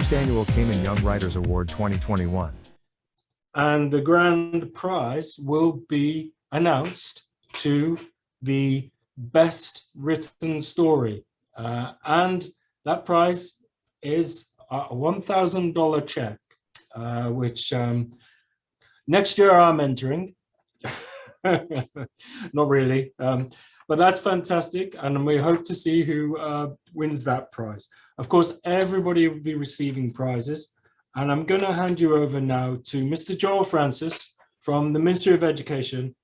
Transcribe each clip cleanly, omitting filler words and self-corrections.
first annual Cayman Young Writers Award 2021. And the grand prize will be announced to the best written story. And that prize is a $1,000 check, which next year I'm entering. Not really, but that's fantastic. And we hope to see who wins that prize. Of course, everybody will be receiving prizes. And I'm going to hand you over now to Mr. Joel Francis from the Ministry of Education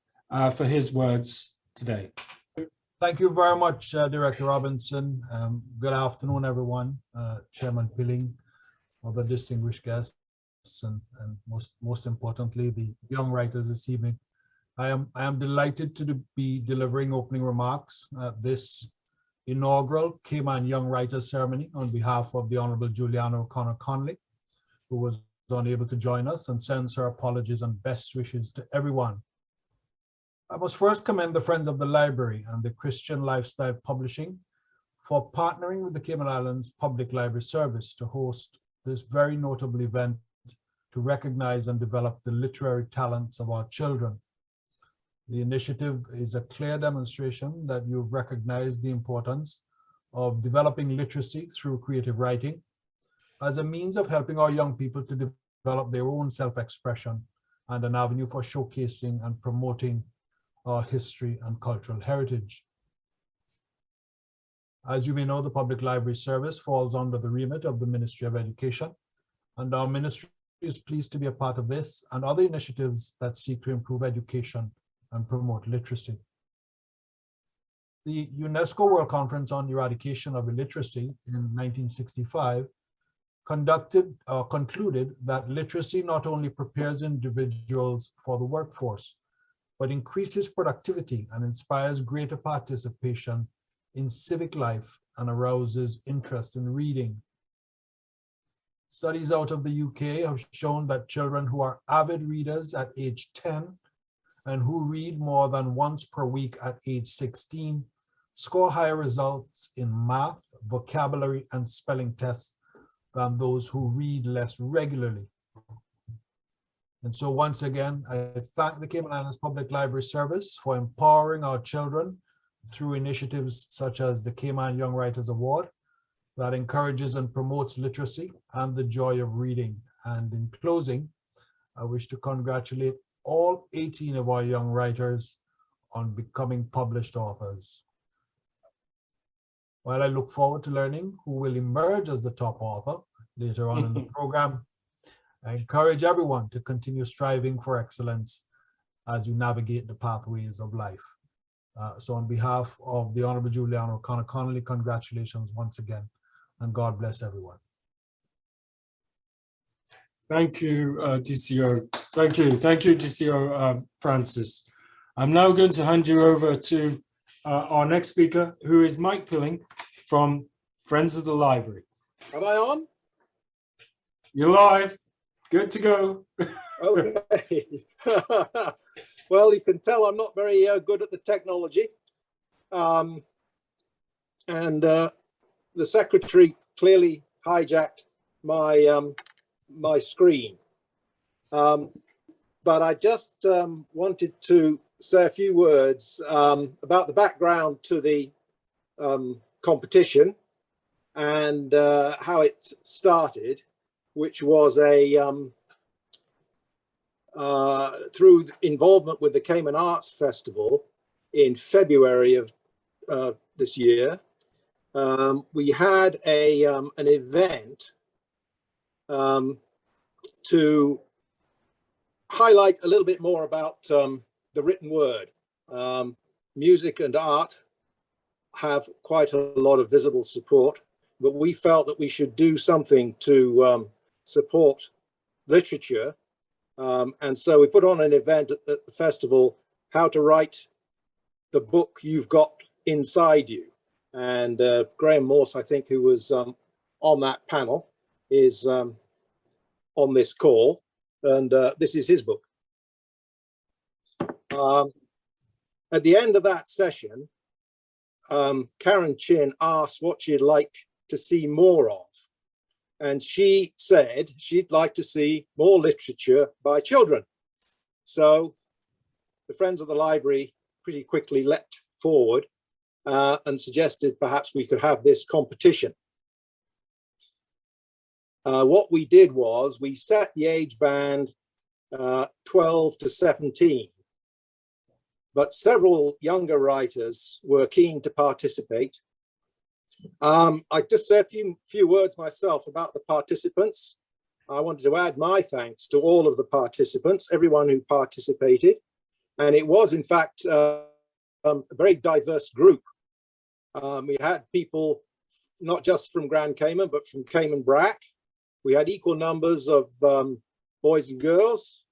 for his words today. Thank you very much, Director Robinson. Good afternoon, everyone. Chairman Pilling, other distinguished guests, and most importantly, the young writers this evening. I am delighted to be delivering opening remarks at this inaugural Cayman Young Writers Ceremony on behalf of the Honorable Juliana O'Connor Connolly, who was unable to join us, and sends her apologies and best wishes to everyone. I must first commend the Friends of the Library and the Christian Lifestyle Publishing for partnering with the Cayman Islands Public Library Service to host this very notable event to recognize and develop the literary talents of our children. The initiative is a clear demonstration that you've recognized the importance of developing literacy through creative writing as a means of helping our young people to develop their own self-expression and an avenue for showcasing and promoting our history and cultural heritage. As you may know, the Public Library Service falls under the remit of the Ministry of Education, and our ministry is pleased to be a part of this and other initiatives that seek to improve education and promote literacy. The UNESCO World Conference on Eradication of Illiteracy in 1965 concluded that literacy not only prepares individuals for the workforce, but increases productivity and inspires greater participation in civic life and arouses interest in reading. Studies out of the UK have shown that children who are avid readers at age 10 and who read more than once per week at age 16 score higher results in math, vocabulary, and spelling tests than those who read less regularly. And so once again, I thank the Cayman Islands Public Library Service for empowering our children through initiatives such as the Cayman Young Writers Award that encourages and promotes literacy and the joy of reading. And in closing, I wish to congratulate all 18 of our young writers on becoming published authors. While I look forward to learning who will emerge as the top author later on in the program, I encourage everyone to continue striving for excellence as you navigate the pathways of life. So on behalf of the Honorable Juliana O'Connor Connolly, congratulations once again, and God bless everyone. Thank you, DCO. Thank you, DCO Francis. I'm now going to hand you over to our next speaker, who is Mike Pilling from Friends of the Library. Am I on? You're live. Good to go. Okay. Well, you can tell I'm not very good at the technology. And the secretary clearly hijacked my my screen. But I just wanted to say a few words about the background to the competition and how it started, which was through involvement with the Cayman Arts Festival in February of this year. We had an event to highlight a little bit more about the written word. Music and art have quite a lot of visible support, but we felt that we should do something to support literature. And so we put on an event at the festival, how to write the book you've got inside you. And Graham Morse, I think, who was on that panel, is on this call, and this is his book. At the end of that session, Karen Chin asked what she'd like to see more of. and she said she'd like to see more literature by children. So the Friends of the Library pretty quickly leapt forward and suggested perhaps we could have this competition. What we did was we set the age band 12 to 17, but several younger writers were keen to participate. I just say a few words myself about the participants. I wanted to add my thanks to all of the participants, everyone who participated. And it was, in fact, a very diverse group. We had people not just from Grand Cayman, but from Cayman Brac. We had equal numbers of boys and girls.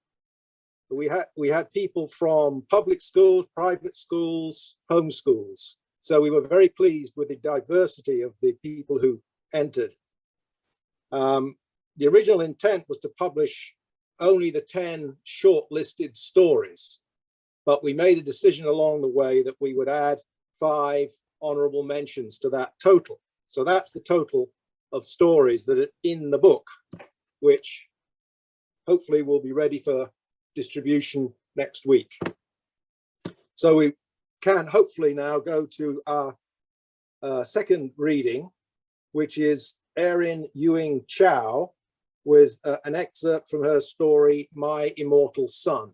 We had people from public schools, private schools, home schools. So we were very pleased with the diversity of the people who entered. The original intent was to publish only the 10 shortlisted stories, but we made a decision along the way that we would add 5 honorable mentions to that total. So that's the total of stories that are in the book, which hopefully will be ready for distribution next week. So we can hopefully now go to our second reading, which is Erin Ewing Chow with an excerpt from her story, My Immortal Son.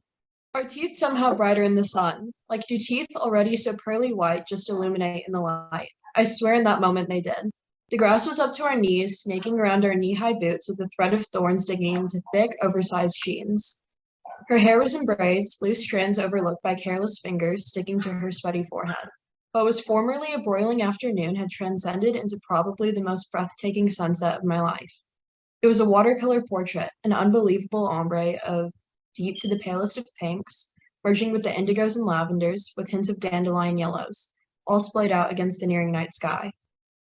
Our teeth somehow brighter in the sun. Like do teeth already so pearly white just illuminate in the light? I swear in that moment they did. The grass was up to our knees, snaking around our knee-high boots with a thread of thorns digging into thick, oversized jeans. Her hair was in braids, loose strands overlooked by careless fingers sticking to her sweaty forehead. What was formerly a broiling afternoon had transcended into probably the most breathtaking sunset of my life. It was a watercolor portrait, an unbelievable ombre of deep to the palest of pinks, merging with the indigos and lavenders, with hints of dandelion yellows, all splayed out against the nearing night sky.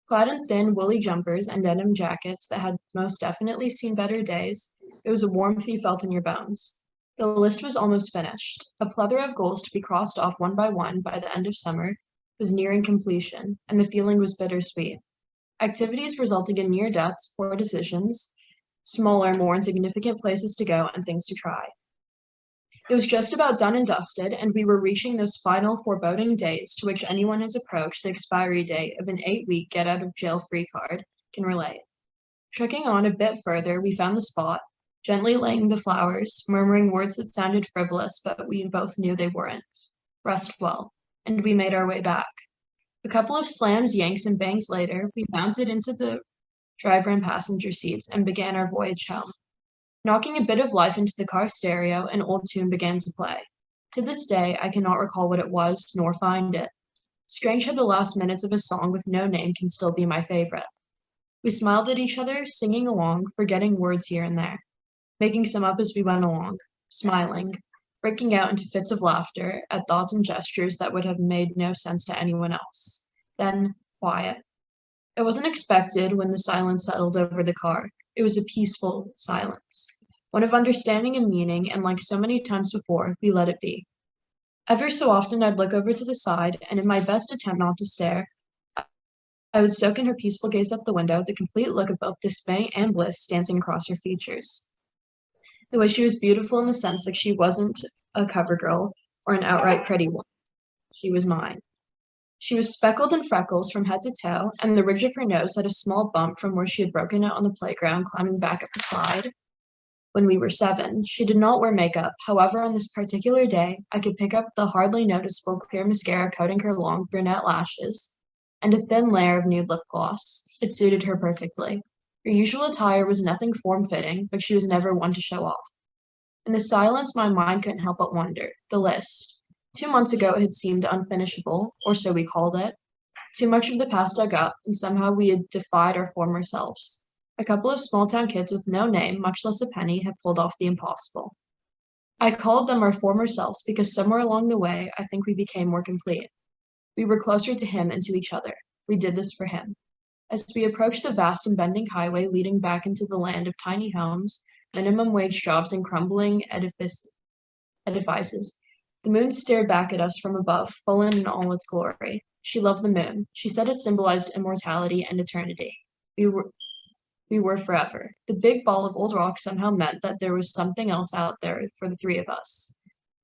Clad in thin, woolly jumpers and denim jackets that had most definitely seen better days, it was a warmth you felt in your bones. The list was almost finished. A plethora of goals to be crossed off one by the end of summer was nearing completion, and the feeling was bittersweet. Activities resulting in near deaths, poor decisions, smaller, more insignificant places to go, and things to try. It was just about done and dusted, and we were reaching those final foreboding days to which anyone has approached the expiry date of an 8-week get-out-of-jail-free card can relate. Trekking on a bit further, we found the spot, gently laying the flowers, murmuring words that sounded frivolous, but we both knew they weren't. Rest well, and we made our way back. A couple of slams, yanks, and bangs later, we mounted into the driver and passenger seats and began our voyage home. Knocking a bit of life into the car stereo, an old tune began to play. To this day, I cannot recall what it was, nor find it. Strange how the last minutes of a song with no name can still be my favorite. We smiled at each other, singing along, forgetting words here and there, making some up as we went along, smiling, breaking out into fits of laughter at thoughts and gestures that would have made no sense to anyone else. Then, quiet. It wasn't expected when the silence settled over the car. It was a peaceful silence, one of understanding and meaning, and like so many times before, we let it be. Ever so often I'd look over to the side, and in my best attempt not to stare, I would soak in her peaceful gaze out the window, the complete look of both dismay and bliss dancing across her features. The way she was beautiful in the sense that she wasn't a cover girl or an outright pretty one. She was mine. She was speckled in freckles from head to toe, and the ridge of her nose had a small bump from where she had broken it on the playground climbing back up the slide. When we were 7, she did not wear makeup. However, on this particular day, I could pick up the hardly noticeable clear mascara coating her long brunette lashes and a thin layer of nude lip gloss. It suited her perfectly. Her usual attire was nothing form-fitting, but she was never one to show off. In the silence, my mind couldn't help but wonder. The list. 2 months ago, it had seemed unfinishable, or so we called it. Too much of the past dug up, and somehow we had defied our former selves. A couple of small-town kids with no name, much less a penny, had pulled off the impossible. I called them our former selves because somewhere along the way, I think we became more complete. We were closer to him and to each other. We did this for him. As we approached the vast and bending highway leading back into the land of tiny homes, minimum wage jobs, and crumbling edifices, the moon stared back at us from above, full in all its glory. She loved the moon. She said it symbolized immortality and eternity. We We were forever. The big ball of old rock somehow meant that there was something else out there for the three of us.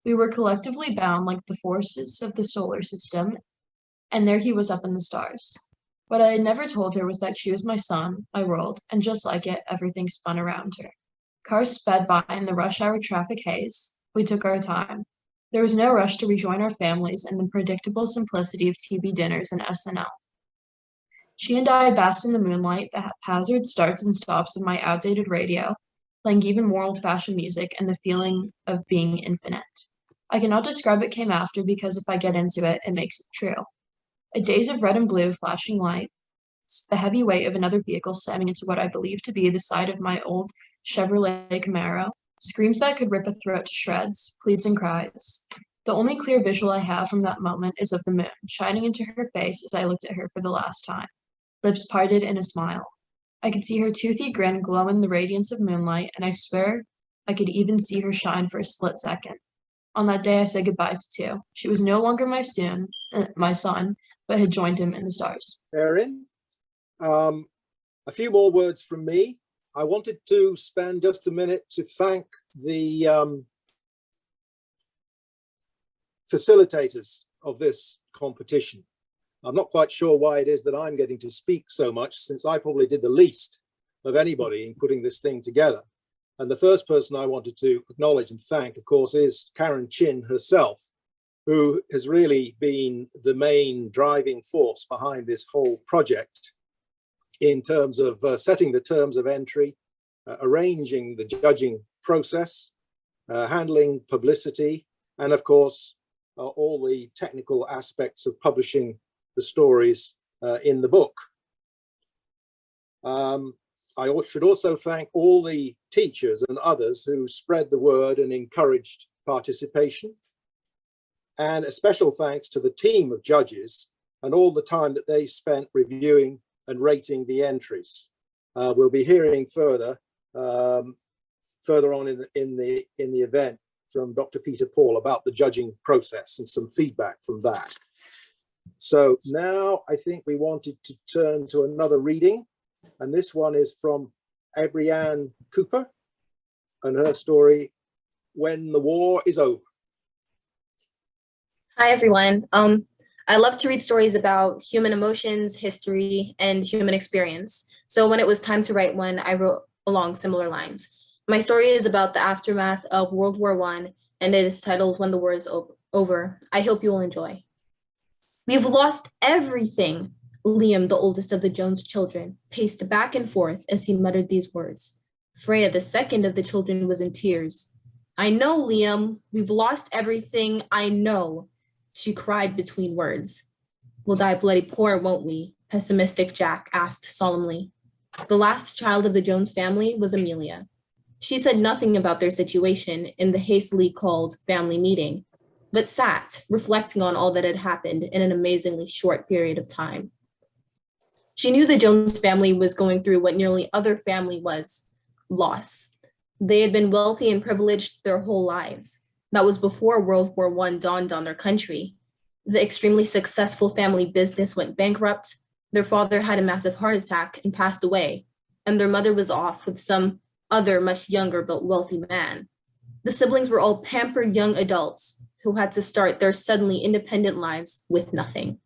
We were collectively bound like the forces of the solar system, and there he was up in the stars. What I had never told her was that she was my sun, my world, and just like it, everything spun around her. Cars sped by in the rush hour traffic haze. We took our time. There was no rush to rejoin our families and the predictable simplicity of TV dinners and SNL. She and I basked in the moonlight, the haphazard starts and stops of my outdated radio, playing even more old-fashioned music and the feeling of being infinite. I cannot describe what came after because if I get into it, it makes it true. A daze of red and blue flashing lights, the heavy weight of another vehicle slamming into what I believe to be the side of my old Chevrolet Camaro, screams that could rip a throat to shreds, pleads and cries. The only clear visual I have from that moment is of the moon, shining into her face as I looked at her for the last time, lips parted in a smile. I could see her toothy grin glow in the radiance of moonlight, and I swear I could even see her shine for a split second. On that day, I said goodbye to two. She was no longer my son, but had joined him in the stars. Erin, a few more words from me. I wanted to spend just a minute to thank the facilitators of this competition. I'm not quite sure why it is that I'm getting to speak so much, since I probably did the least of anybody in putting this thing together. And the first person I wanted to acknowledge and thank, of course, is Karen Chin herself, who has really been the main driving force behind this whole project in terms of setting the terms of entry, arranging the judging process, handling publicity, and of course, all the technical aspects of publishing the stories in the book. I should also thank all the teachers and others who spread the word and encouraged participation. And a special thanks to the team of judges and all the time that they spent reviewing and rating the entries. We'll be hearing further on in the event from Dr. Peter Paul about the judging process and some feedback from that. So now I think we wanted to turn to another reading, and this one is from Abrianne Cooper and her story, When the War is Over. Hi, everyone. I love to read stories about human emotions, history, and human experience. So when it was time to write one, I wrote along similar lines. My story is about the aftermath of World War I, and it is titled When the War is Over. I hope you will enjoy. We've lost everything. Liam, the oldest of the Jones children, paced back and forth as he muttered these words. Freya, the second of the children, was in tears. I know, Liam, we've lost everything, I know, she cried between words. We'll die bloody poor, won't we? Pessimistic Jack asked solemnly. The last child of the Jones family was Amelia. She said nothing about their situation in the hastily called family meeting, but sat reflecting on all that had happened in an amazingly short period of time. She knew the Jones family was going through what nearly other family was, loss. They had been wealthy and privileged their whole lives. That was before World War I dawned on their country. The extremely successful family business went bankrupt. Their father had a massive heart attack and passed away, and their mother was off with some other much younger but wealthy man. The siblings were all pampered young adults who had to start their suddenly independent lives with nothing.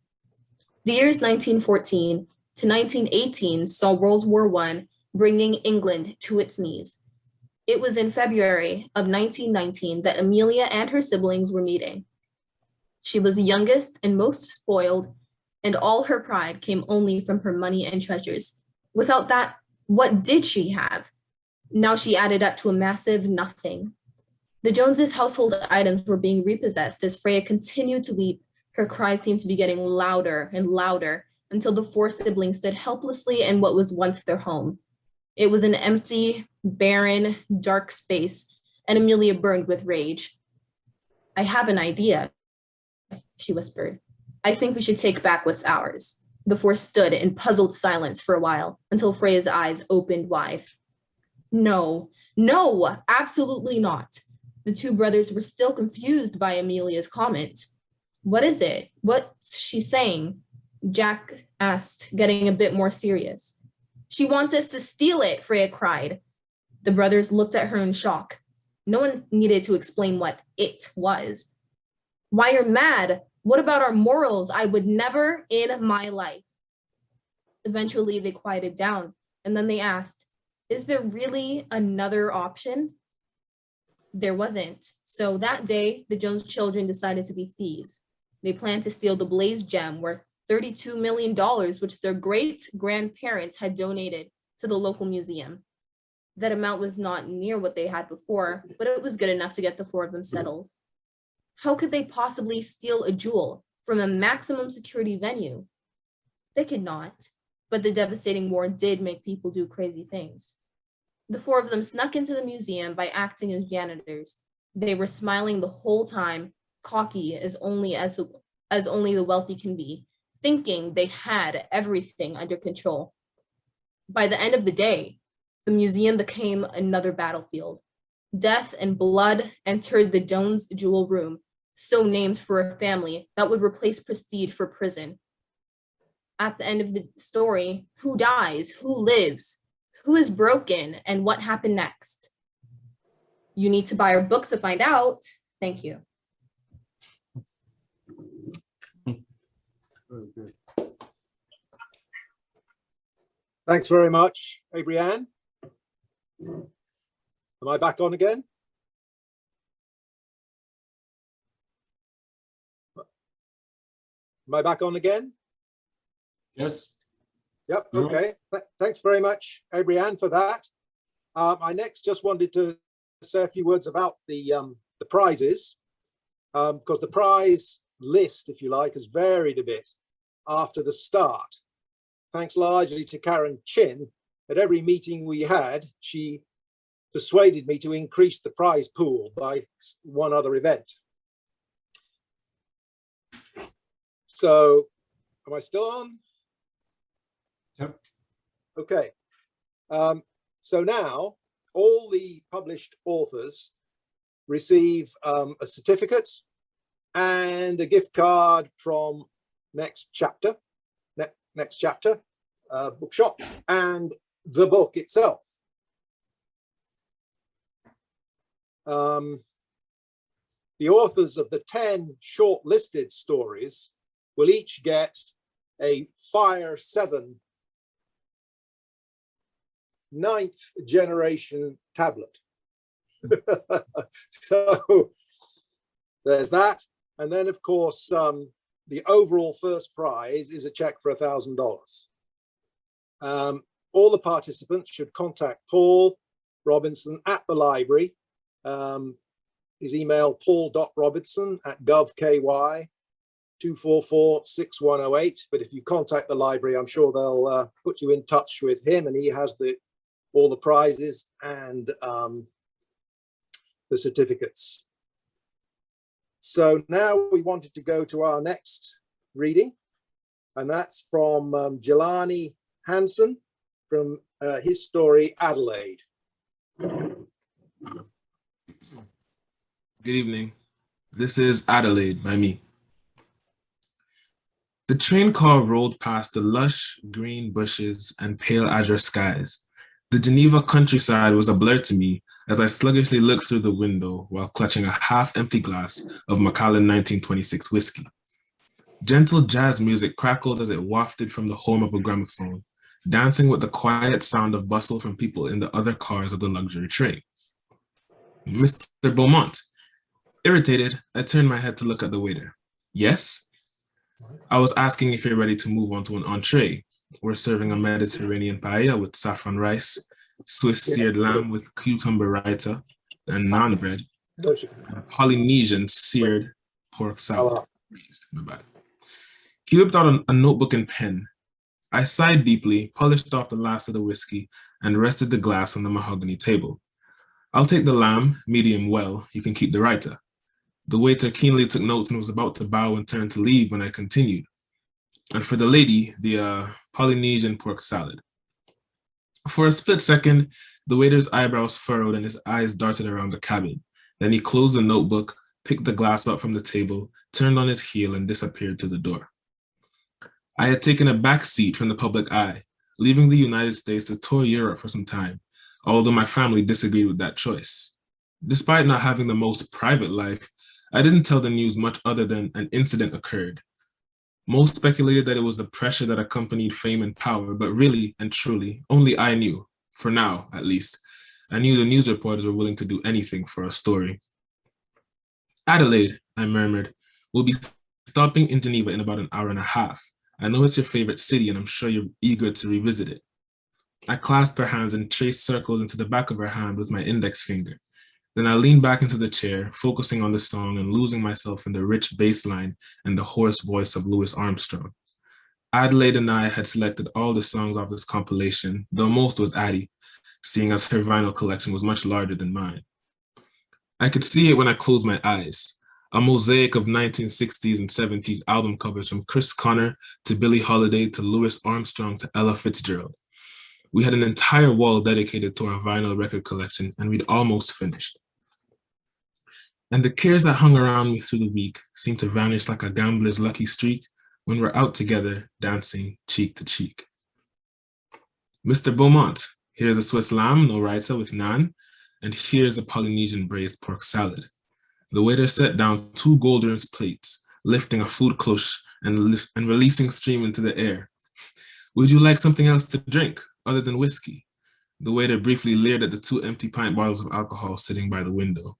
The years 1914 to 1918 saw World War I bringing England to its knees. It was in February of 1919 that Amelia and her siblings were meeting. She was the youngest and most spoiled, and all her pride came only from her money and treasures. Without that, what did she have? Now she added up to a massive nothing. The Joneses' household items were being repossessed as Freya continued to weep. Her cries seemed to be getting louder and louder until the four siblings stood helplessly in what was once their home. It was an empty, barren, dark space, and Amelia burned with rage. I have an idea, she whispered. I think we should take back what's ours. The four stood in puzzled silence for a while until Freya's eyes opened wide. No, absolutely not. The two brothers were still confused by Amelia's comment. What is it? What's she saying? Jack asked, getting a bit more serious. She wants us to steal it, Freya cried. The brothers looked at her in shock. No one needed to explain what it was. Why, you're mad. What about our morals? I would never in my life. Eventually, they quieted down, and then they asked, is there really another option? There wasn't. So that day, the Jones children decided to be thieves. They planned to steal the Blaze gem worth $32 million, which their great-grandparents had donated to the local museum. That amount was not near what they had before, but it was good enough to get the four of them settled. How could they possibly steal a jewel from a maximum security venue? They could not, but the devastating war did make people do crazy things. The four of them snuck into the museum by acting as janitors. They were smiling the whole time, cocky as only the wealthy can be, thinking they had everything under control. By the end of the day, the museum became another battlefield. Death and blood entered the Jones Jewel Room, so named for a family that would replace prestige for prison. At the end of the story, who dies, who lives, who is broken, and what happened next? You need to buy our books to find out. Thank you. Very good. Thanks very much, Adrienne. Am I back on again? Am I back on again? Yes. Yep, No. okay. Thanks very much, Adrienne, for that. I next just wanted to say a few words about the prizes, because the prize list, if you like, has varied a bit after the start. Thanks largely to Karen Chin. At every meeting we had, she persuaded me to increase the prize pool by one other event. So, am I still on? Yep. Okay. So now all the published authors receive a certificate and a gift card from Next Chapter bookshop, and the book itself. The authors of the 10 shortlisted stories will each get a Fire 7 9th generation tablet. So there's that. And then, of course, the overall first prize is a check for $1,000. All the participants should contact Paul Robinson at the library. His email, paul.robinson@govky2446108. But if you contact the library, I'm sure they'll put you in touch with him, and he has all the prizes and the certificates. So now we wanted to go to our next reading, and that's from Jelani Hansen from his story, Adelaide. Good evening. This is Adelaide by me. The train car rolled past the lush green bushes and pale azure skies. The Geneva countryside was a blur to me as I sluggishly looked through the window while clutching a half-empty glass of Macallan 1926 whiskey. Gentle jazz music crackled as it wafted from the home of a gramophone, dancing with the quiet sound of bustle from people in the other cars of the luxury train. Mr. Beaumont. Irritated, I turned my head to look at the waiter. Yes? I was asking if you're ready to move on to an entree. We're serving a Mediterranean paella with saffron rice, Swiss seared lamb with cucumber raita, and naan bread, and a Polynesian seared pork salad. My bad. He whipped out a notebook and pen. I sighed deeply, polished off the last of the whiskey, and rested the glass on the mahogany table. I'll take the lamb, medium well. You can keep the raita. The waiter keenly took notes and was about to bow and turn to leave when I continued. And for the lady, the Polynesian pork salad. For a split second, the waiter's eyebrows furrowed and his eyes darted around the cabin. Then he closed the notebook, picked the glass up from the table, turned on his heel, and disappeared to the door. I had taken a back seat from the public eye, leaving the United States to tour Europe for some time, although my family disagreed with that choice. Despite not having the most private life, I didn't tell the news much other than an incident occurred. Most speculated that it was the pressure that accompanied fame and power, but really and truly, only I knew, for now at least. I knew the news reporters were willing to do anything for a story. Adelaide, I murmured, we'll be stopping in Geneva in about an hour and a half. I know it's your favorite city and I'm sure you're eager to revisit it. I clasped her hands and traced circles into the back of her hand with my index finger. Then I leaned back into the chair, focusing on the song and losing myself in the rich bass line and the hoarse voice of Louis Armstrong. Adelaide and I had selected all the songs off this compilation, though most was Arty, seeing as her vinyl collection was much larger than mine. I could see it when I closed my eyes, a mosaic of 1960s and 70s album covers from Chris Connor to Billie Holiday to Louis Armstrong to Ella Fitzgerald. We had an entire wall dedicated to our vinyl record collection, and we'd almost finished. And the cares that hung around me through the week seemed to vanish like a gambler's lucky streak when we're out together, dancing cheek to cheek. Mr. Beaumont, here's a Swiss lamb, no raita with naan, and here's a Polynesian braised pork salad. The waiter set down 2 gold rimmed plates, lifting a food cloche and releasing steam into the air. Would you like something else to drink other than whiskey? The waiter briefly leered at the 2 empty pint bottles of alcohol sitting by the window.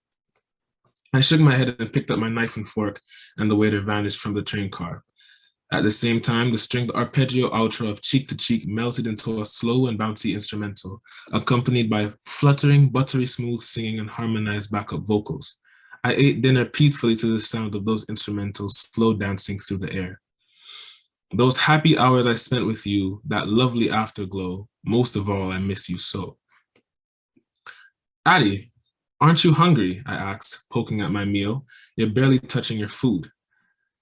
I shook my head and picked up my knife and fork, and the waiter vanished from the train car. At the same time, the stringed arpeggio outro of Cheek to Cheek melted into a slow and bouncy instrumental, accompanied by fluttering, buttery smooth singing and harmonized backup vocals. I ate dinner peacefully to the sound of those instrumentals slow dancing through the air. Those happy hours I spent with you, that lovely afterglow, most of all, I miss you so. Arty, aren't you hungry? I asked, poking at my meal. You're barely touching your food.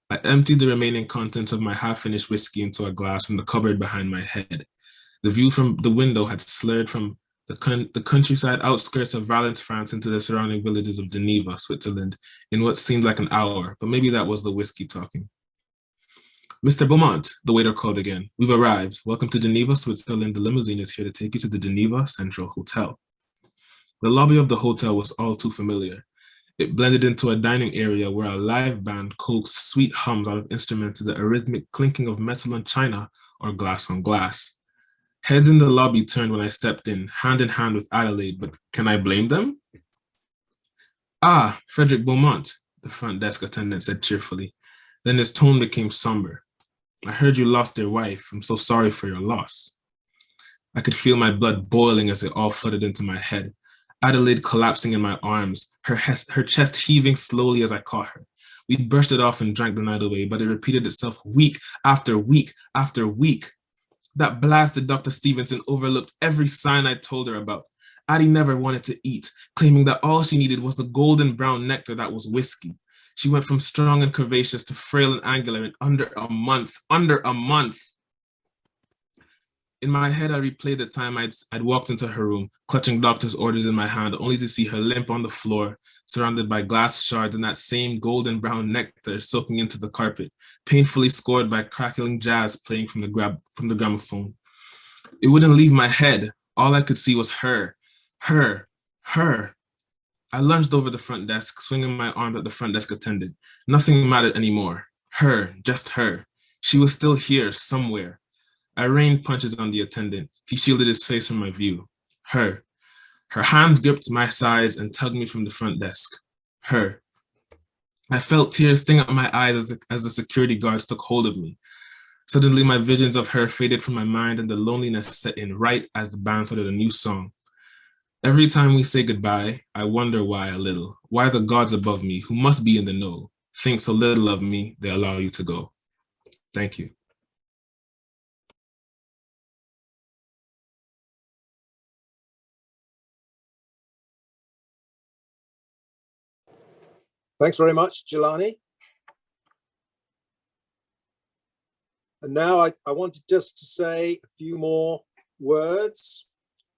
I emptied the remaining contents of my half-finished whiskey into a glass from the cupboard behind my head. The view from the window had slurred from the countryside outskirts of Valence, France, into the surrounding villages of Geneva, Switzerland, in what seemed like an hour, but maybe that was the whiskey talking. Mr. Beaumont, the waiter called again. We've arrived. Welcome to Geneva, Switzerland. The limousine is here to take you to the Geneva Central Hotel. The lobby of the hotel was all too familiar. It blended into a dining area where a live band coaxed sweet hums out of instruments to the arrhythmic clinking of metal on china or glass on glass. Heads in the lobby turned when I stepped in hand with Adelaide, but can I blame them? Ah, Frederick Beaumont, the front desk attendant said cheerfully. Then his tone became somber. I heard you lost your wife. I'm so sorry for your loss. I could feel my blood boiling as it all flooded into my head. Adelaide collapsing in my arms, her chest heaving slowly as I caught her. We bursted off and drank the night away, but it repeated itself week after week after week. That blasted Dr. Stevenson overlooked every sign I told her about. Arty never wanted to eat, claiming that all she needed was the golden brown nectar that was whiskey. She went from strong and curvaceous to frail and angular in under a month. In my head, I replayed the time I'd walked into her room, clutching doctor's orders in my hand, only to see her limp on the floor, surrounded by glass shards and that same golden brown nectar soaking into the carpet, painfully scored by crackling jazz playing from the gramophone. It wouldn't leave my head. All I could see was her. I lunged over the front desk, swinging my arm at the front desk attendant. Nothing mattered anymore. Her, just her. She was still here, somewhere. I rained punches on the attendant. He shielded his face from my view. Her. Her hand gripped my sides and tugged me from the front desk. Her. I felt tears sting up my eyes as the security guards took hold of me. Suddenly, my visions of her faded from my mind and the loneliness set in right as the band started a new song. Every time we say goodbye, I wonder why a little. Why the gods above me, who must be in the know, think so little of me, they allow you to go. Thank you. Thanks very much, Jelani. And now I wanted just to say a few more words,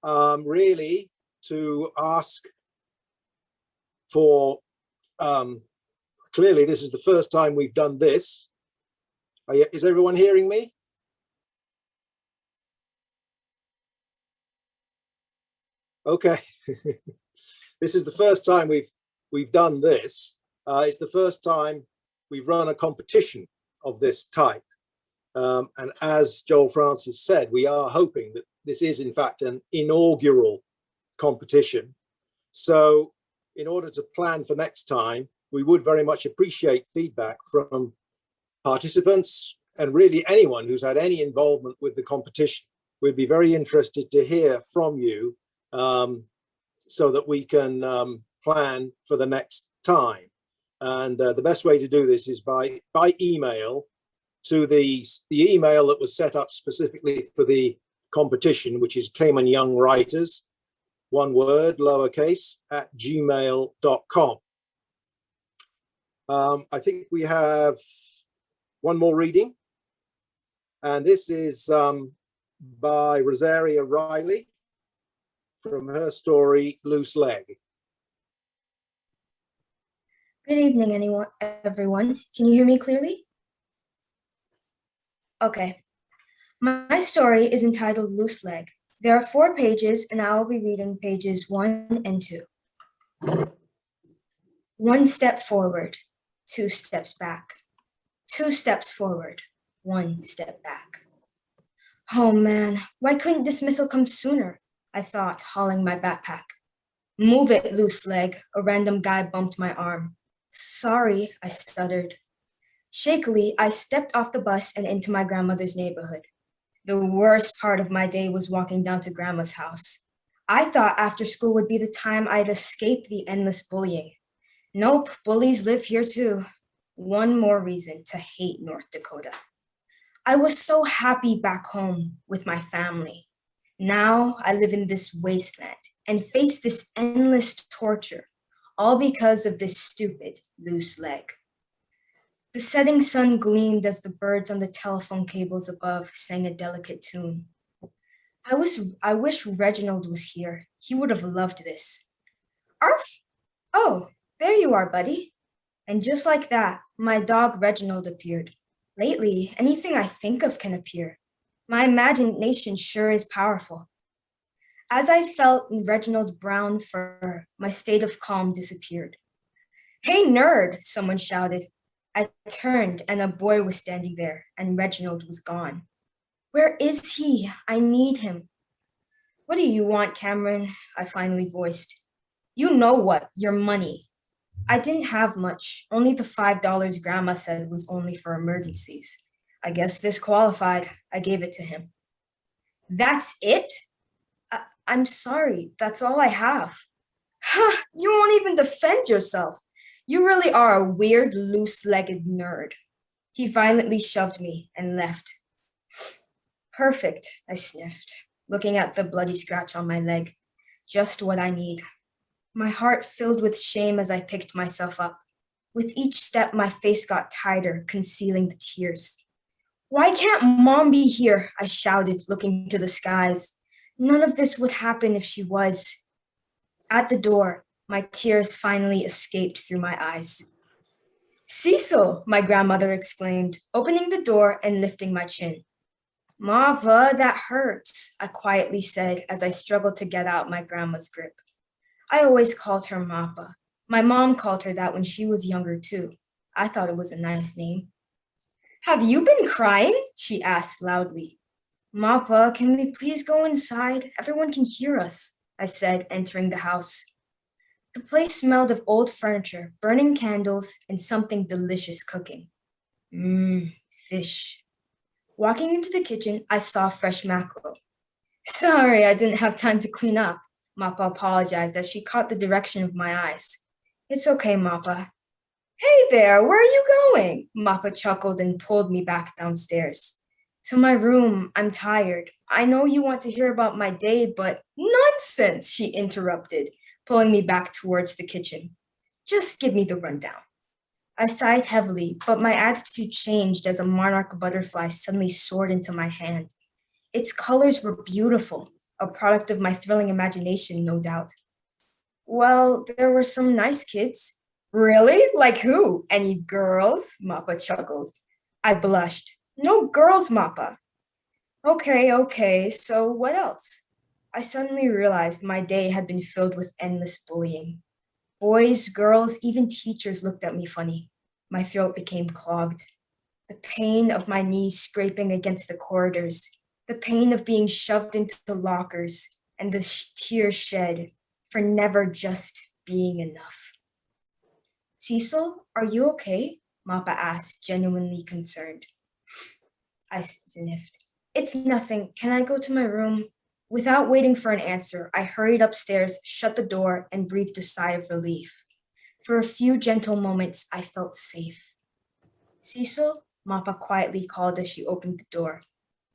really to ask for, clearly this is the first time we've done this. Is everyone hearing me? Okay. This is the first time we've done this. It's the first time we've run a competition of this type. And as Joel Francis said, we are hoping that this is in fact an inaugural competition. So in order to plan for next time, we would very much appreciate feedback from participants and really anyone who's had any involvement with the competition. We'd be very interested to hear from you so that we can plan for the next time. And the best way to do this is by email to the email that was set up specifically for the competition, which is Cayman Young Writers, one word, lowercase, @gmail.com. I think we have one more reading, and this is by Rosaria Riley from her story, Loose Leg. Good evening, everyone. Can you hear me clearly? Okay. My story is entitled Loose Leg. There are 4 pages, and I will be reading pages 1 and 2. 1 step forward, 2 steps back. 2 steps forward, 1 step back. Oh man, why couldn't dismissal come sooner? I thought, hauling my backpack. Move it, loose leg, a random guy bumped my arm. Sorry, I stuttered. Shakily, I stepped off the bus and into my grandmother's neighborhood. The worst part of my day was walking down to Grandma's house. I thought after school would be the time I'd escape the endless bullying. Nope, bullies live here too. One more reason to hate North Dakota. I was so happy back home with my family. Now I live in this wasteland and face this endless torture, all because of this stupid loose leg. The setting sun gleamed as the birds on the telephone cables above sang a delicate tune. I wish Reginald was here. He would have loved this. Arf! Oh, there you are, buddy. And just like that, my dog Reginald appeared. Lately, anything I think of can appear. My imagination sure is powerful. As I felt in Reginald's brown fur, my state of calm disappeared. Hey, nerd, someone shouted. I turned and a boy was standing there and Reginald was gone. Where is he? I need him. What do you want, Cameron? I finally voiced. You know what, your money. I didn't have much, only the $5 Grandma said was only for emergencies. I guess this qualified. I gave it to him. That's it? I'm sorry, that's all I have. Huh, you won't even defend yourself. You really are a weird, loose-legged nerd. He violently shoved me and left. Perfect, I sniffed, looking at the bloody scratch on my leg. Just what I need. My heart filled with shame as I picked myself up. With each step, my face got tighter, concealing the tears. Why can't Mom be here? I shouted, looking to the skies. None of this would happen if she was. At the door, my tears finally escaped through my eyes. Cecil, my grandmother exclaimed, opening the door and lifting my chin. Mava, that hurts, I quietly said as I struggled to get out my grandma's grip. I always called her Mappa. My mom called her that when she was younger too. I thought it was a nice name. Have you been crying? She asked loudly. Mappa, can we please go inside? Everyone can hear us, I said, entering the house. The place smelled of old furniture, burning candles, and something delicious cooking. Fish. Walking into the kitchen, I saw fresh mackerel. Sorry, I didn't have time to clean up. Mappa apologized as she caught the direction of my eyes. It's okay, Mappa. Hey there, where are you going? Mappa chuckled and pulled me back downstairs. To my room, I'm tired. I know you want to hear about my day, but nonsense, she interrupted, pulling me back towards the kitchen. Just give me the rundown. I sighed heavily, but my attitude changed as a monarch butterfly suddenly soared into my hand. Its colors were beautiful, a product of my thrilling imagination, no doubt. Well, there were some nice kids. Really? Like who? Any girls? Mappa chuckled. I blushed. No girls, Mappa. Okay, so what else? I suddenly realized my day had been filled with endless bullying. Boys, girls, even teachers looked at me funny. My throat became clogged. The pain of my knees scraping against the corridors, the pain of being shoved into lockers, and the tears shed for never just being enough. Cecil, are you okay? Mappa asked, genuinely concerned. I sniffed. It's nothing. Can I go to my room? Without waiting for an answer, I hurried upstairs, shut the door, and breathed a sigh of relief. For a few gentle moments, I felt safe. Cecil, Mappa quietly called as she opened the door.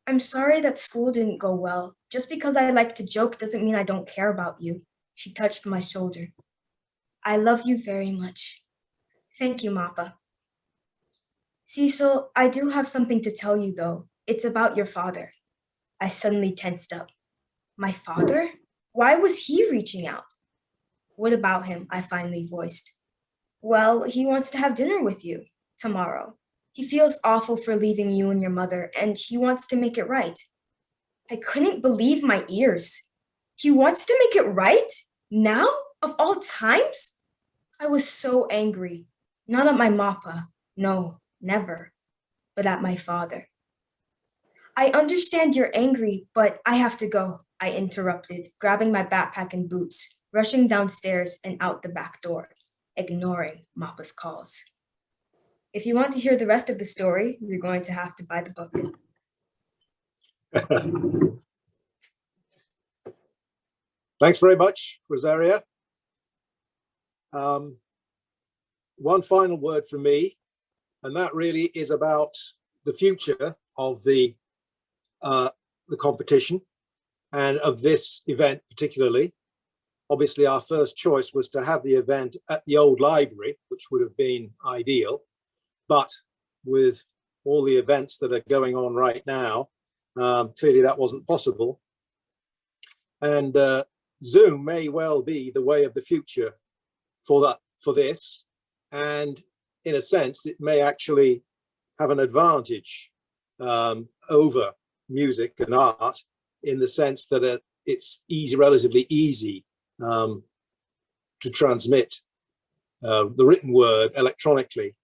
I'm sorry that school didn't go well. Just because I like to joke doesn't mean I don't care about you. She touched my shoulder. I love you very much. Thank you, Mappa. Cecil, I do have something to tell you, though. It's about your father. I suddenly tensed up. My father? Why was he reaching out? What about him? I finally voiced. Well, he wants to have dinner with you tomorrow. He feels awful for leaving you and your mother, and he wants to make it right. I couldn't believe my ears. He wants to make it right? Now? Of all times? I was so angry. Not at my Mappa. No, never. But at my father. I understand you're angry, but I have to go, I interrupted, grabbing my backpack and boots, rushing downstairs and out the back door, ignoring Mappa's calls. If you want to hear the rest of the story, you're going to have to buy the book. Thanks very much, Rosaria. One final word from me, and that really is about the future of the competition and of this event particularly. Obviously, our first choice was to have the event at the old library, which would have been ideal. But with all the events that are going on right now, clearly that wasn't possible. And Zoom may well be the way of the future for this. And in a sense, it may actually have an advantage over music and art in the sense that it's relatively easy to transmit the written word electronically.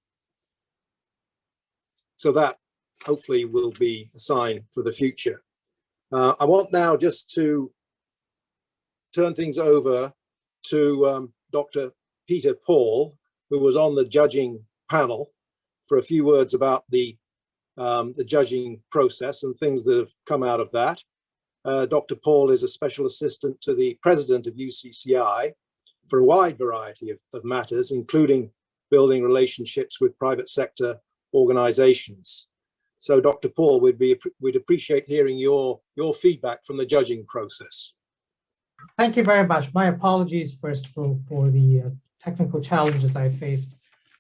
So that hopefully will be a sign for the future. I want now just to turn things over to Dr. Peter Paul, who was on the judging panel, for a few words about the judging process and things that have come out of that. Dr. Paul is a special assistant to the president of UCCI for a wide variety of matters, including building relationships with private sector organizations. So Dr. Paul, we'd appreciate hearing your feedback from the judging process. Thank you very much. My apologies, first of all, for the technical challenges I faced.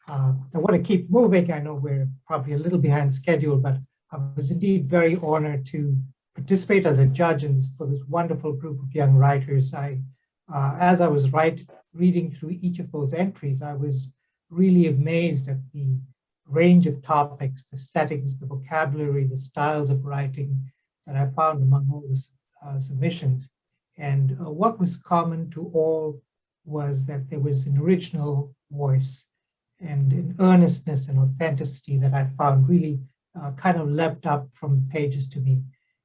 I want to keep moving. I know we're probably a little behind schedule, but I was indeed very honored to participate as a judge for this wonderful group of young writers. As I was reading through each of those entries, I was really amazed at the range of topics, the settings, the vocabulary, the styles of writing that I found among all the submissions. And what was common to all was that there was an original voice and an earnestness and authenticity that I found really kind of leapt up from the pages to me.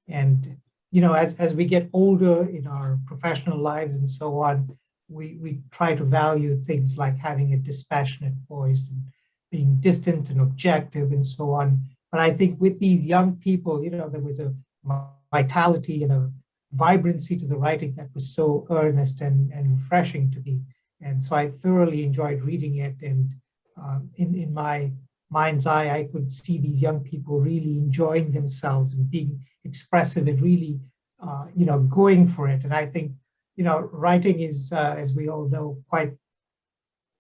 And, you know, as we get older in our professional lives and so on, we try to value things like having a dispassionate voice and being distant and objective and so on. But I think with these young people, you know, there was a vitality and a vibrancy to the writing that was so earnest and refreshing to me. And so I thoroughly enjoyed reading it. And in my mind's eye, I could see these young people really enjoying themselves and being expressive and really, you know, going for it. And I think, you know, writing is, as we all know, quite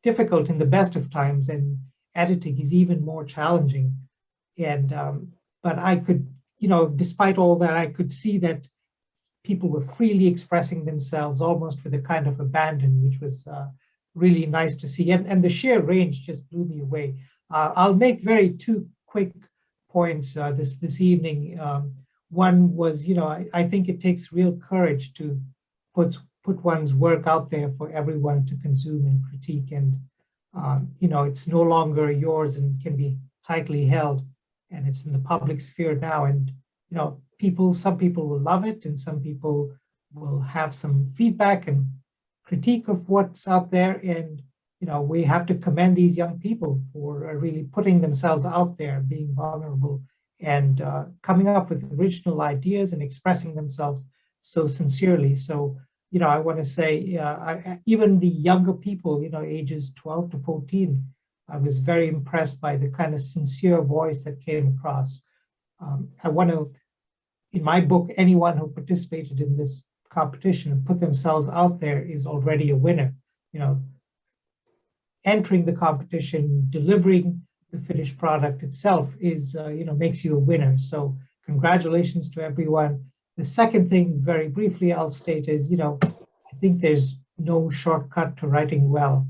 difficult in the best of times, and editing is even more challenging. And but I could, you know, despite all that, I could see that people were freely expressing themselves almost with a kind of abandon, which was really nice to see. And the sheer range just blew me away. I'll make two quick points this evening. One was, you know, I think it takes real courage to put one's work out there for everyone to consume and critique. And it's no longer yours and can be tightly held, and it's in the public sphere now. And some people will love it, and some people will have some feedback and critique of what's out there. And we have to commend these young people for really putting themselves out there, being vulnerable, and coming up with original ideas and expressing themselves so sincerely. So I want to say, even the younger people, ages 12 to 14, I was very impressed by the kind of sincere voice that came across. I want to, in my book, anyone who participated in this competition and put themselves out there is already a winner. Entering the competition, delivering the finished product itself is, makes you a winner. So congratulations to everyone. The second thing, very briefly, I'll state is, I think there's no shortcut to writing well.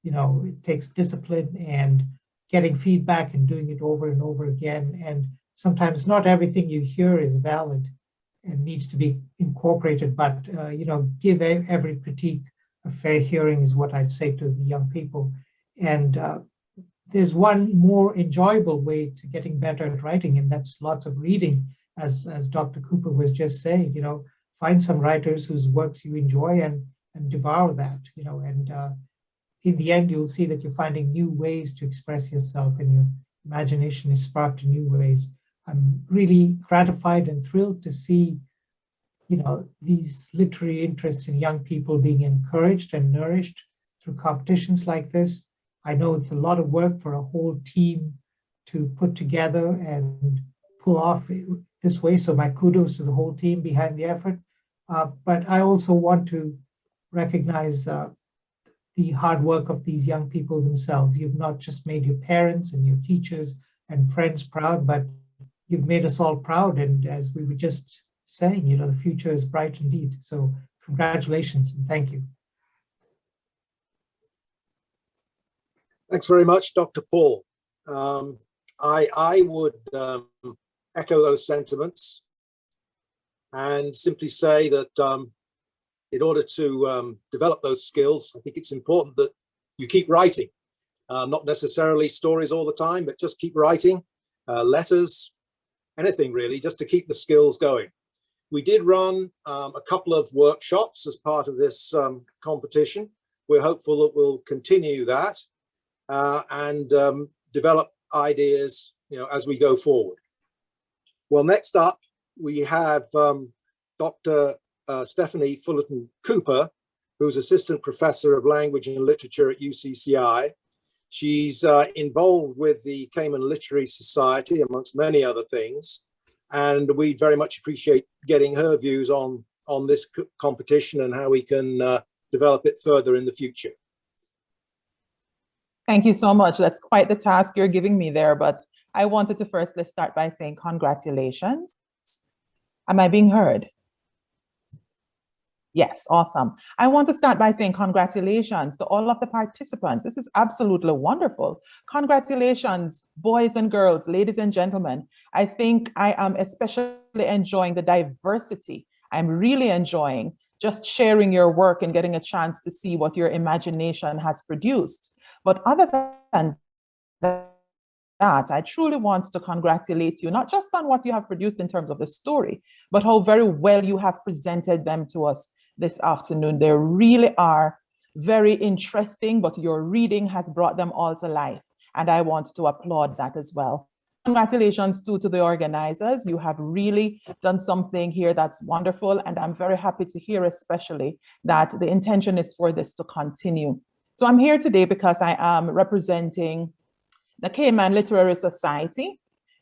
It takes discipline and getting feedback and doing it over and over again. And sometimes not everything you hear is valid and needs to be incorporated, but, give every critique a fair hearing is what I'd say to the young people. And there's one more enjoyable way to getting better at writing, and that's lots of reading. As Dr. Cooper was just saying, find some writers whose works you enjoy and devour that, and in the end, you'll see that you're finding new ways to express yourself, and your imagination is sparked in new ways. I'm really gratified and thrilled to see, these literary interests in young people being encouraged and nourished through competitions like this. I know it's a lot of work for a whole team to put together and pull off this way. So my kudos to the whole team behind the effort. But I also want to recognize the hard work of these young people themselves. You've not just made your parents and your teachers and friends proud, but you've made us all proud. And as we were just saying, the future is bright indeed. So congratulations and thank you. Thanks very much, Dr. Paul. I would echo those sentiments and simply say that in order to develop those skills, I think it's important that you keep writing, not necessarily stories all the time, but just keep writing, letters, anything really, just to keep the skills going. We did run a couple of workshops as part of this competition. We're hopeful that we'll continue that and develop ideas, as we go forward. Well, next up, we have Dr. Stephanie Fullerton Cooper, who's Assistant Professor of Language and Literature at UCCI. She's involved with the Cayman Literary Society, amongst many other things. And we very much appreciate getting her views on this competition and how we can develop it further in the future. Thank you so much. That's quite the task you're giving me there, but I wanted to firstly start by saying congratulations. Am I being heard? Yes, awesome. I want to start by saying congratulations to all of the participants. This is absolutely wonderful. Congratulations, boys and girls, ladies and gentlemen. I think I am especially enjoying the diversity. I'm really enjoying just sharing your work and getting a chance to see what your imagination has produced. But other than that, I truly want to congratulate you, not just on what you have produced in terms of the story, but how very well you have presented them to us this afternoon. They really are very interesting, but your reading has brought them all to life. And I want to applaud that as well. Congratulations too to the organizers. You have really done something here that's wonderful. And I'm very happy to hear especially that the intention is for this to continue. So I'm here today because I am representing the Cayman Literary Society.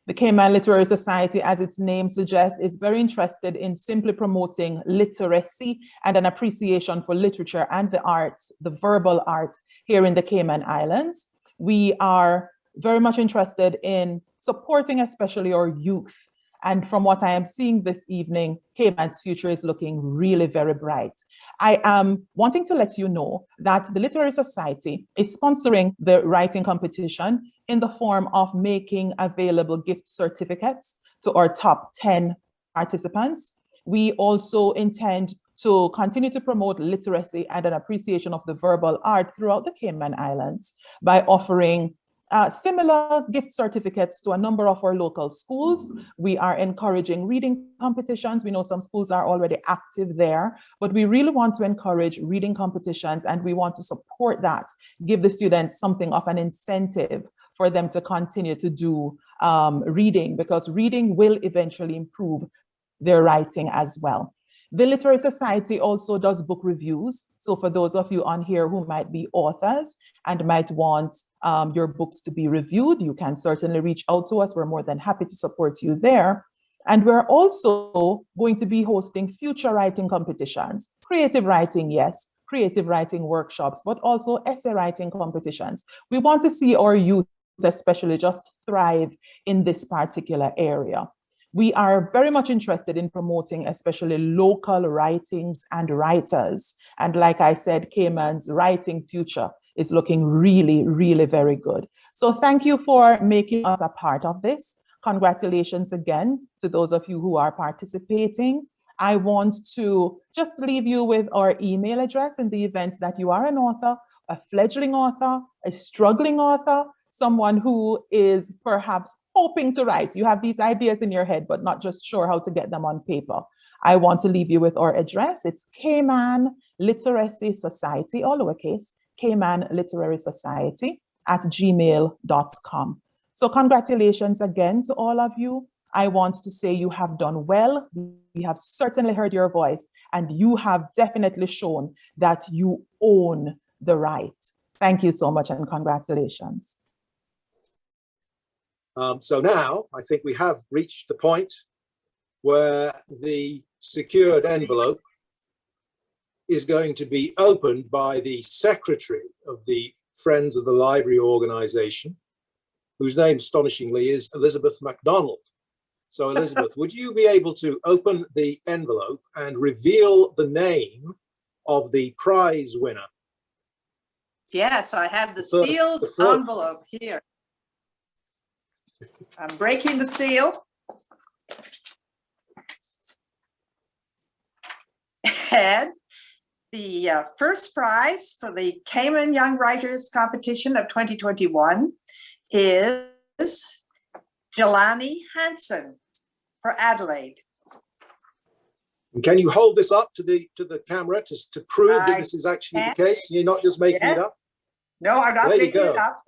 The Cayman Literary Society, as its name suggests, is very interested in simply promoting literacy and an appreciation for literature and the arts, the verbal art here in the Cayman Islands. We are very much interested in supporting especially our youth. And from what I am seeing this evening, Cayman's future is looking really very bright. I am wanting to let you know that the Literary Society is sponsoring the writing competition in the form of making available gift certificates to our top 10 participants. We also intend to continue to promote literacy and an appreciation of the verbal art throughout the Cayman Islands by offering similar gift certificates to a number of our local schools. We are encouraging reading competitions. We know some schools are already active there, but we really want to encourage reading competitions, and we want to support that, give the students something of an incentive for them to continue to do reading, because reading will eventually improve their writing as well. The Literary Society also does book reviews. So for those of you on here who might be authors and might want your books to be reviewed, you can certainly reach out to us. We're more than happy to support you there. And we're also going to be hosting future writing competitions. Creative writing, yes, creative writing workshops, but also essay writing competitions. We want to see our youth especially just thrive in this particular area. We are very much interested in promoting especially local writings and writers. And like I said, Cayman's writing future is looking really, really very good. So thank you for making us a part of this. Congratulations again to those of you who are participating. I want to just leave you with our email address in the event that you are an author, a fledgling author, a struggling author, someone who is perhaps hoping to write. You have these ideas in your head, but not just sure how to get them on paper. I want to leave you with our address. It's Cayman Literacy Society, all lowercase, Cayman Literary Society @gmail.com. So congratulations again to all of you. I want to say you have done well. We have certainly heard your voice, and you have definitely shown that you own the right. Thank you so much, and congratulations. So now I think we have reached the point where the secured envelope is going to be opened by the secretary of the Friends of the Library organization, whose name astonishingly is Elizabeth MacDonald. So Elizabeth, would you be able to open the envelope and reveal the name of the prize winner? Yes, I have the sealed envelope here. I'm breaking the seal. And the first prize for the Cayman Young Writers Competition of 2021 is Jelani Hansen for Adelaide. And can you hold this up to the camera to prove that this is actually the case? You're not just making it up? No, I'm not making it up.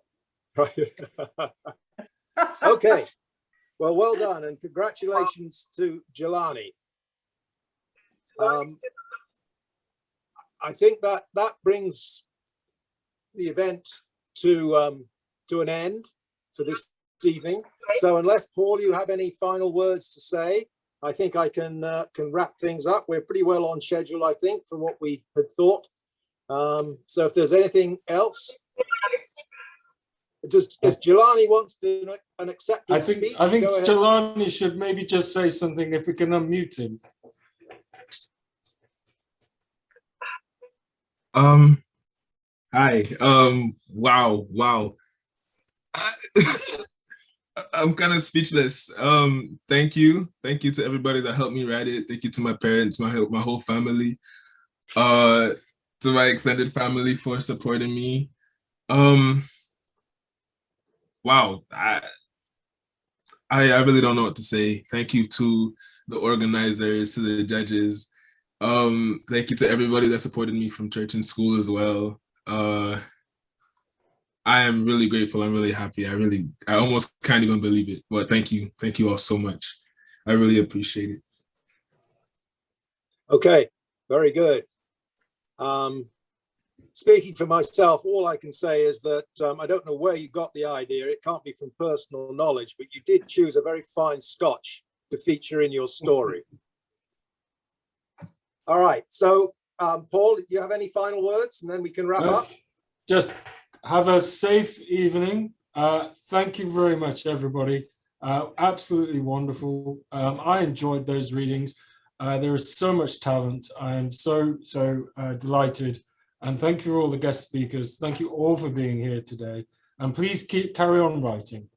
Okay, well done, and congratulations to Jelani. I think that brings the event to an end for this evening. So unless, Paul, you have any final words to say, I think I can wrap things up. We're pretty well on schedule, I think, from what we had thought. So if there's anything else. Does Jelani wants to do an acceptance speech? I think Jelani should maybe just say something if we can unmute him. Hi. Wow. I'm kind of speechless. Thank you to everybody that helped me write it. Thank you to my parents, my whole family, to my extended family for supporting me. Wow, I really don't know what to say. Thank you to the organizers, to the judges. Thank you to everybody that supported me from church and school as well. I am really grateful. I'm really happy. I almost can't even believe it, but thank you all so much. I really appreciate it. Okay, very good. Speaking for myself, all I can say is that I don't know where you got the idea. It can't be from personal knowledge, but you did choose a very fine Scotch to feature in your story. All right, so Paul, do you have any final words, and then we can wrap up? Just have a safe evening. Thank you very much, everybody. Absolutely wonderful. I enjoyed those readings. There is so much talent. I am so delighted. And thank you for all the guest speakers. Thank you all for being here today. And please carry on writing.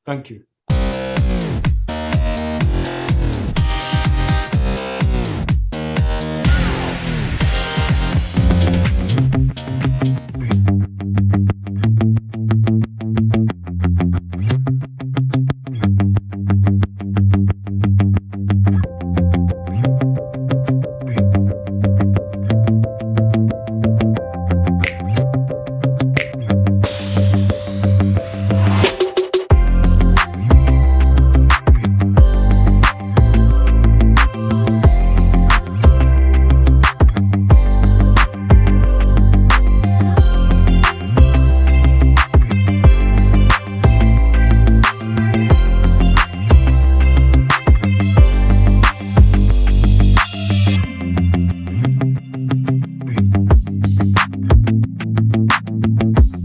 Thank you.